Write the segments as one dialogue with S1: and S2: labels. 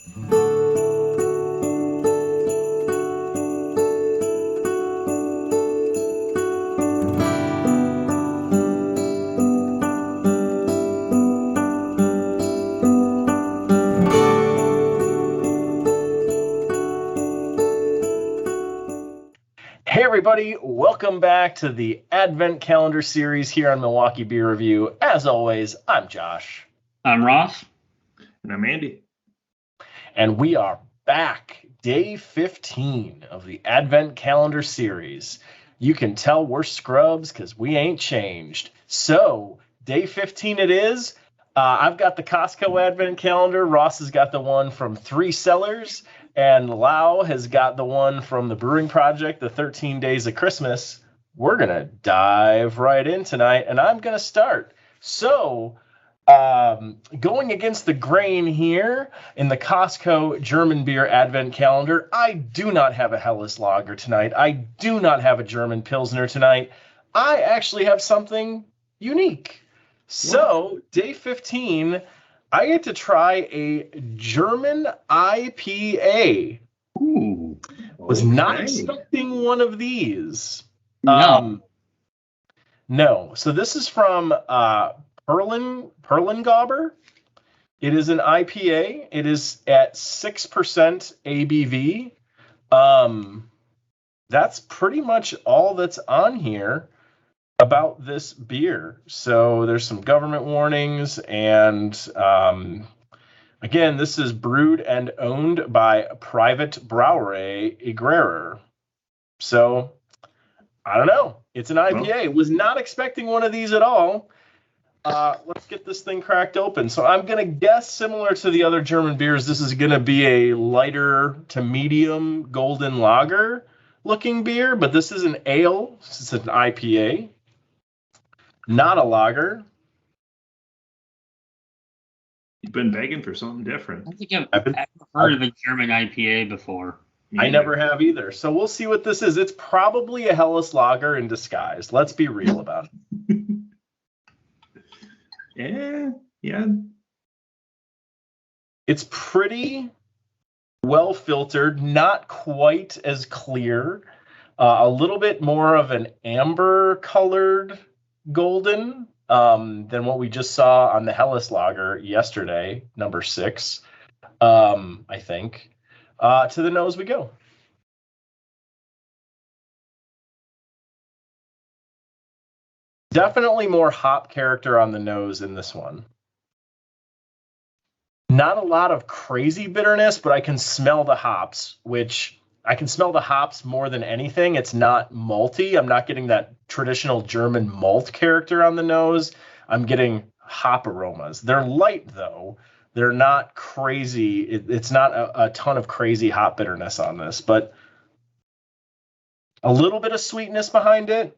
S1: Hey everybody, welcome back to the Advent Calendar series here on Milwaukee Beer Review. As always, I'm Josh.
S2: I'm Ross.
S3: And I'm Andy.
S1: And we are back, day 15 of the Advent Calendar series. You can tell we're scrubs because we ain't changed. So, day 15 it is. I've got the Costco Advent Calendar. Ross has got the one from Three Cellars. And Lau has got the one from the Brewing Projekt, the 13 Days of Christmas. We're going to dive right in tonight, and I'm going to start. So, going against the grain here in the Costco German Beer Advent Calendar, I do not have a Helles Lager tonight. I do not have a German Pilsner tonight. I actually have something unique. So, day 15... I get to try a German IPA.
S2: Ooh.
S1: Was not expecting one of these.
S2: No.
S1: No. So this is from Perlengauber. It is an IPA. It is at 6% ABV. That's pretty much all that's on here about this beer. So there's some government warnings, and again, this is brewed and owned by Private Brauerei Igrerer. So I don't know. It's an IPA. Was not expecting one of these at all. Let's get this thing cracked open. So I'm going to guess, similar to the other German beers, this is going to be a lighter to medium golden lager looking beer, but this is an ale. This is an IPA. Not a lager.
S3: You've been begging for something different.
S2: I think I've heard of a German IPA before.
S1: I never have either. So we'll see what this is. It's probably a Helles Lager in disguise. Let's be real about
S3: it. Yeah. It's
S1: pretty well filtered, not quite as clear. A little bit more of an amber colored golden than what we just saw on the Helles Lager yesterday, number 6, I think. To the nose we go. Definitely more hop character on the nose in this one. Not a lot of crazy bitterness, but I can smell the hops, which I can smell the hops more than anything. It's not malty. I'm not getting that traditional German malt character on the nose. I'm getting hop aromas. They're light, though. They're not crazy. It's not a ton of crazy hop bitterness on this, but a little bit of sweetness behind it,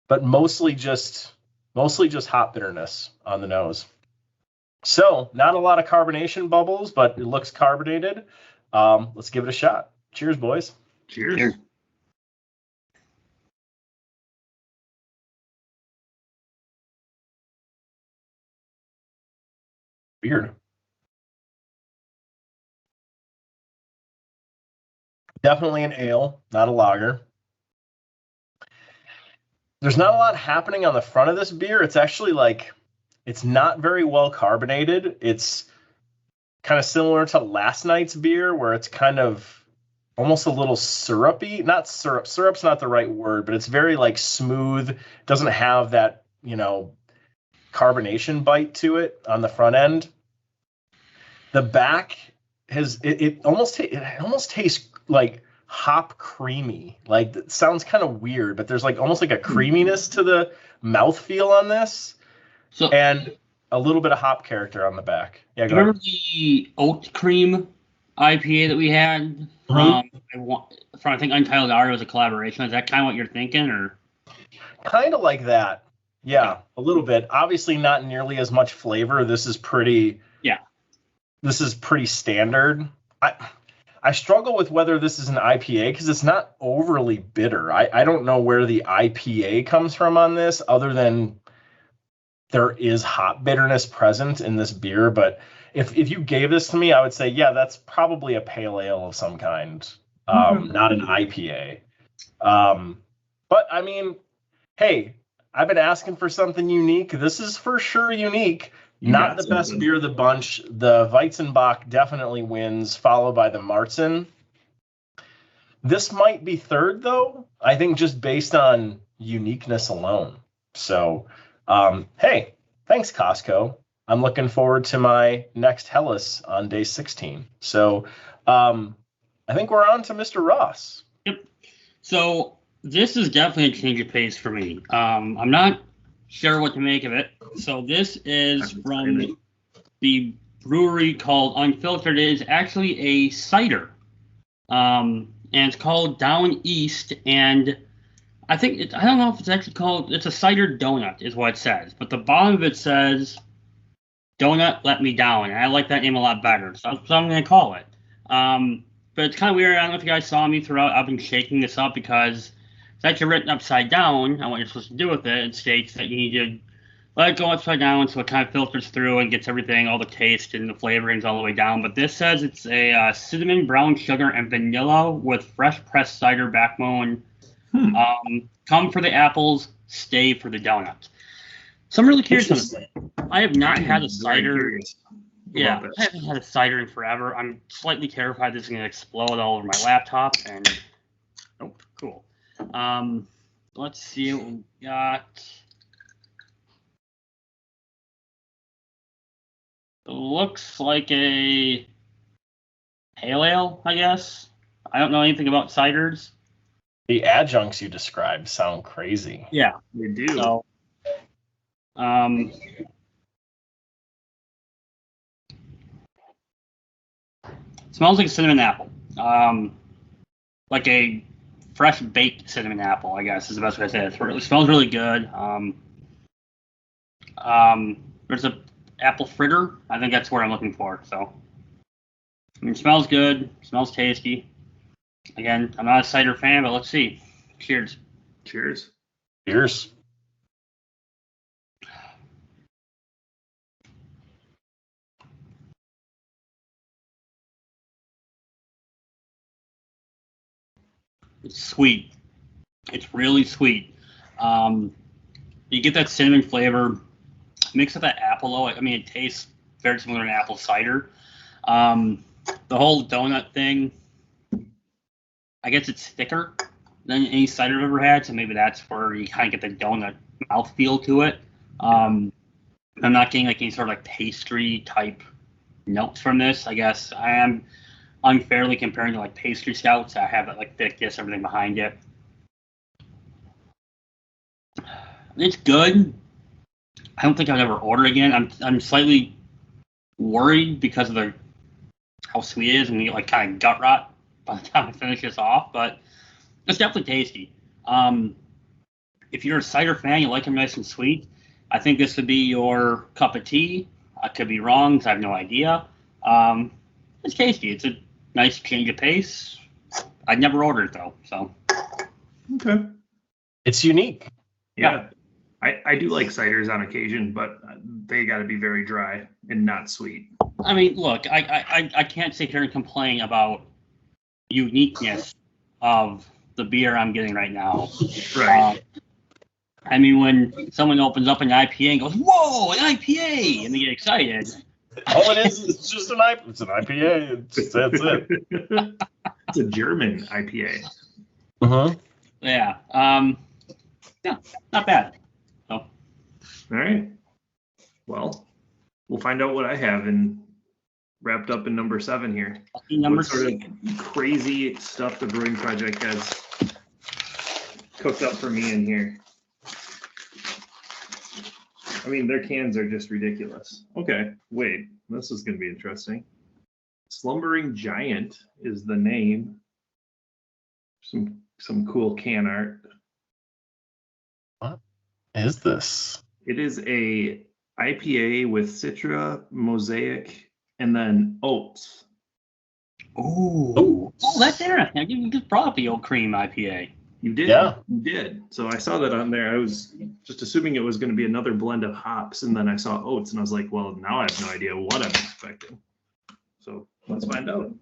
S1: but mostly just hop bitterness on the nose. So not a lot of carbonation bubbles, but it looks carbonated. Let's give it a shot. Cheers, boys.
S3: Cheers.
S1: Weird. Definitely an ale, not a lager. There's not a lot happening on the front of this beer. It's actually it's not very well carbonated. It's kind of similar to last night's beer, where it's kind of almost a little syrupy. Not syrup. Syrup's not the right word, but it's very smooth. Doesn't have that, carbonation bite to it on the front end. The back has it almost tastes like hop creamy. It sounds kind of weird, but there's almost a creaminess to the mouthfeel on this. And a little bit of hop character on the back. Yeah, go
S2: remember the oat cream IPA that we had from I think Untappd Art was a collaboration. Is that kind of what you're thinking, or?
S1: Kind of like that. Yeah, a little bit. Obviously not nearly as much flavor. This is pretty standard. I struggle with whether this is an IPA because it's not overly bitter. I don't know where the IPA comes from on this, other than there is hop bitterness present in this beer, but if you gave this to me, I would say, yeah, that's probably a pale ale of some kind, not an IPA. But I mean, hey, I've been asking for something unique. This is for sure unique. Not the best beer of the bunch. The Weizenbach definitely wins, followed by the Marzen. This might be third, though, I think just based on uniqueness alone. So, hey, thanks, Costco. I'm looking forward to my next Hellas on day 16. So, I think we're on to Mr. Ross.
S2: Yep. So this is definitely a change of pace for me. I'm not sure what to make of it. So this is from the brewery called Unfiltered. It is actually a cider. And it's called Down East, and I think I don't know if it's actually called. It's a cider donut, is what it says. But the bottom of it says, "Donut Let Me Down," and I like that name a lot better, so I'm going to call it. But it's kind of weird. I don't know if you guys saw me throughout. I've been shaking this up because it's actually written upside down on what you're supposed to do with it. It states that you need to let it go upside down so it kind of filters through and gets everything, all the taste and the flavorings all the way down. But this says it's a cinnamon, brown sugar, and vanilla with fresh pressed cider backbone. Come for the apples, stay for the donut. So I'm really curious on this. I have not had a cider. Yeah, I haven't had a cider in forever. I'm slightly terrified this is going to explode all over my laptop. And oh, cool. Let's see what we got. It looks like a pale ale, I guess. I don't know anything about ciders.
S1: The adjuncts you described sound crazy.
S2: Yeah,
S3: They do.
S2: so, smells like a cinnamon apple. Like a fresh baked cinnamon apple, I guess is the best way to say it. It smells really good. There's a apple fritter. I think that's what I'm looking for. So, I mean, it smells good. Smells tasty. Again, I'm not a cider fan, but let's see. Cheers.
S3: Cheers.
S1: Cheers.
S2: It's sweet. It's really sweet. You get that cinnamon flavor mixed with that apple. I mean, it tastes very similar to an apple cider. The whole donut thing, I guess it's thicker than any cider I've ever had, so maybe that's where you kind of get the donut mouthfeel to it. I'm not getting like any sort of like pastry type notes from this. I guess I am unfairly comparing to like pastry stouts that have that like thickness, everything behind it. It's good. I don't think I'd ever order again. I'm slightly worried because of how sweet it is and you get like kind of gut rot by the time I finish this off, but it's definitely tasty. If you're a cider fan, you like them nice and sweet, I think this would be your cup of tea. I could be wrong because I have no idea. It's tasty. It's a nice change of pace. I'd never order it though, so.
S3: Okay.
S1: It's unique.
S3: Yeah. I do like ciders on occasion, but they got to be very dry and not sweet.
S2: I mean, look, I can't sit here and complain about uniqueness of the beer I'm getting right now.
S3: Right.
S2: I mean, when someone opens up an IPA and goes, "Whoa, an IPA!" and they get excited.
S1: All it is just an IPA. It's an IPA. That's it.
S3: It's a German IPA.
S1: Uh-huh.
S2: Yeah. Yeah, not bad. So.
S3: All right. Well, we'll find out what I have wrapped up in number 7 here.
S2: Number
S3: what sort of crazy stuff the Brewing Projekt has cooked up for me in here. I mean, their cans are just ridiculous. Okay, wait, this is going to be interesting. Slumbering Giant is the name. Some cool can art.
S1: What is this?
S3: It is a IPA with Citra, Mosaic, and then oats.
S2: Oh, that's interesting. You just brought up the oat cream IPA.
S3: You did.
S1: Yeah.
S3: You did. So I saw that on there. I was just assuming it was going to be another blend of hops, and then I saw oats, and I was like, well, now I have no idea what I'm expecting. So let's find out.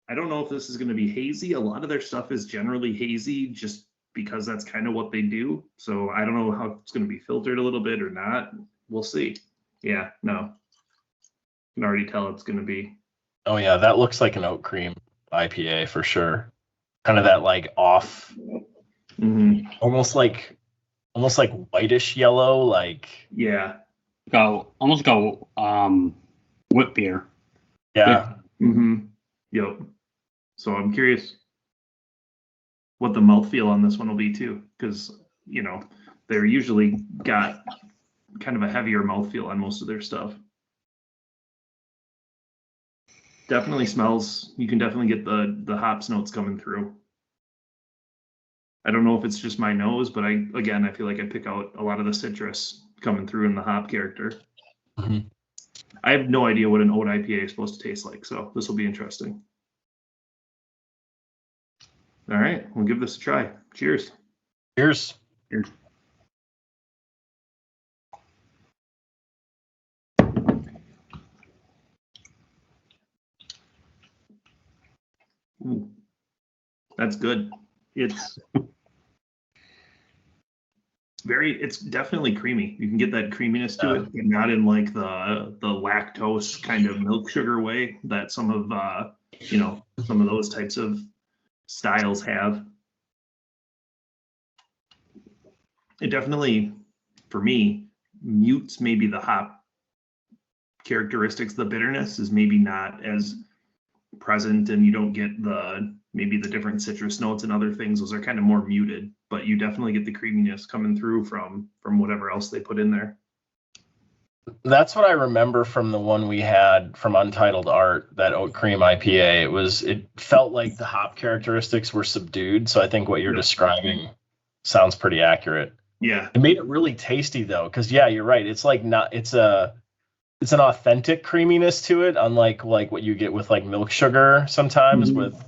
S3: I don't know if this is going to be hazy. A lot of their stuff is generally hazy just because that's kind of what they do. So I don't know how it's going to be filtered a little bit or not. We'll see. Yeah, no. You can already tell it's going to be.
S1: Oh yeah, that looks like an oat cream IPA for sure. Kind of that like off, almost like whitish yellow, like.
S3: Yeah.
S2: Almost go whip beer.
S1: Yeah.
S3: Yep. So I'm curious what the mouthfeel on this one will be too, because they're usually got kind of a heavier mouthfeel on most of their stuff. Definitely smells. You can definitely get the hops notes coming through. I don't know if it's just my nose, but I feel like I pick out a lot of the citrus coming through in the hop character.
S1: Mm-hmm.
S3: I have no idea what an oat IPA is supposed to taste like, so this will be interesting. All right, we'll give this a try. Cheers.
S1: Cheers.
S2: Cheers.
S3: Ooh, that's good. It's definitely creamy. You can get that creaminess to it, but not in like the lactose kind of milk sugar way that some of those types of styles have. It definitely, for me, mutes maybe the hop characteristics. The bitterness is maybe not as present, and you don't get maybe the different citrus notes and other things. Those are kind of more muted, but you definitely get the creaminess coming through from whatever else they put in there.
S1: That's what I remember from the one we had from Untitled Art, that oat cream IPA. It felt like the hop characteristics were subdued. So I think what you're describing sounds pretty accurate.
S3: Yeah.
S1: It made it really tasty though, because you're right. It's like it's an authentic creaminess to it, unlike like what you get with like milk sugar sometimes with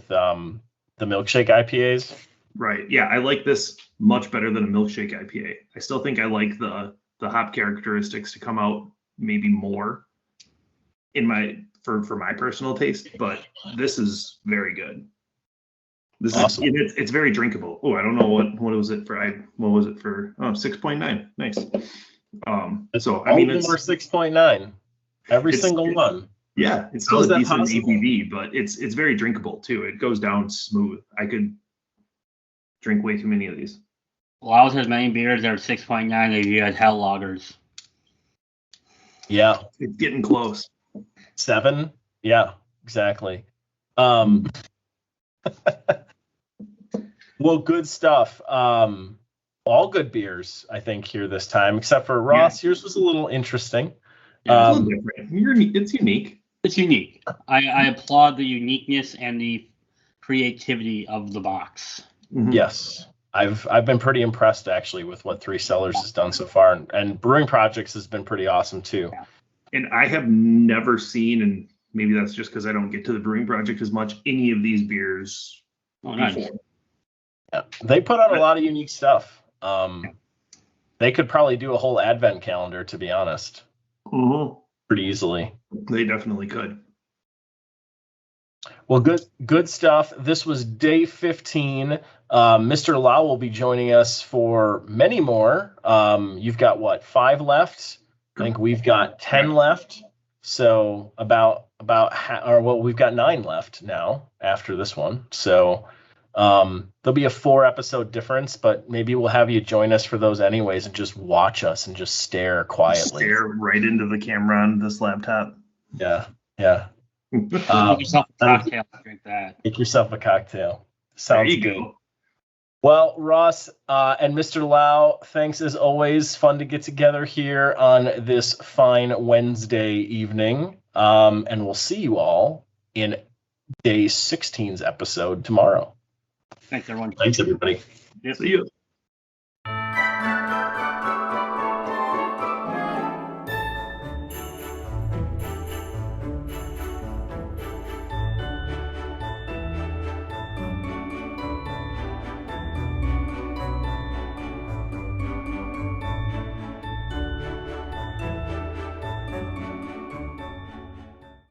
S1: the milkshake IPAs.
S3: Right. Yeah, I like this much better than a milkshake IPA. I still think I like the hop characteristics to come out maybe more for my personal taste, but this is very good. This awesome. It's very drinkable. Oh, I don't know what was it for? What was it for? Oh, 6.9. Nice. So I mean, it's
S1: 6.9. Every single one.
S3: Yeah, it's still a decent ABV, but it's very drinkable too. It goes down smooth. I could drink way too many of these.
S2: Lau's has many beers that are 6.9 if you had hell lagers.
S1: Yeah.
S3: It's getting close.
S1: 7? Yeah, exactly. Well, good stuff. All good beers, I think, here this time, except for Ross. Yeah. Yours was a little interesting.
S3: Yeah, it's a little different. It's unique.
S2: It's unique. I applaud the uniqueness and the creativity of the box.
S1: Mm-hmm. Yes. I've been pretty impressed actually with what Three Cellars has done so far, and Brewing Projekt has been pretty awesome too.
S3: Yeah. And I have never seen, and maybe that's just because I don't get to the Brewing Projekt as much, any of these beers before.
S2: Nice.
S1: Yeah. They put out a lot of unique stuff. They could probably do a whole advent calendar, to be honest.
S3: Mm-hmm.
S1: Pretty easily.
S3: They definitely could.
S1: Well, good stuff. This was day 15. Mr. Lau will be joining us for many more. You've got what, 5 left? I think we've got 10 left. So we've got 9 left now after this one. So there'll be a 4-episode difference, but maybe we'll have you join us for those anyways and just watch us and just stare quietly.
S3: Stare right into the camera on this laptop.
S1: Yeah.
S2: Make yourself a cocktail. Drink that.
S1: Make yourself a cocktail. Sounds good.
S3: Go.
S1: Well, Ross and Mr. Lau, thanks as always. Fun to get together here on this fine Wednesday evening. And we'll see you all in day 16's episode tomorrow.
S2: Thanks, everyone.
S1: Thanks, everybody.
S3: See you.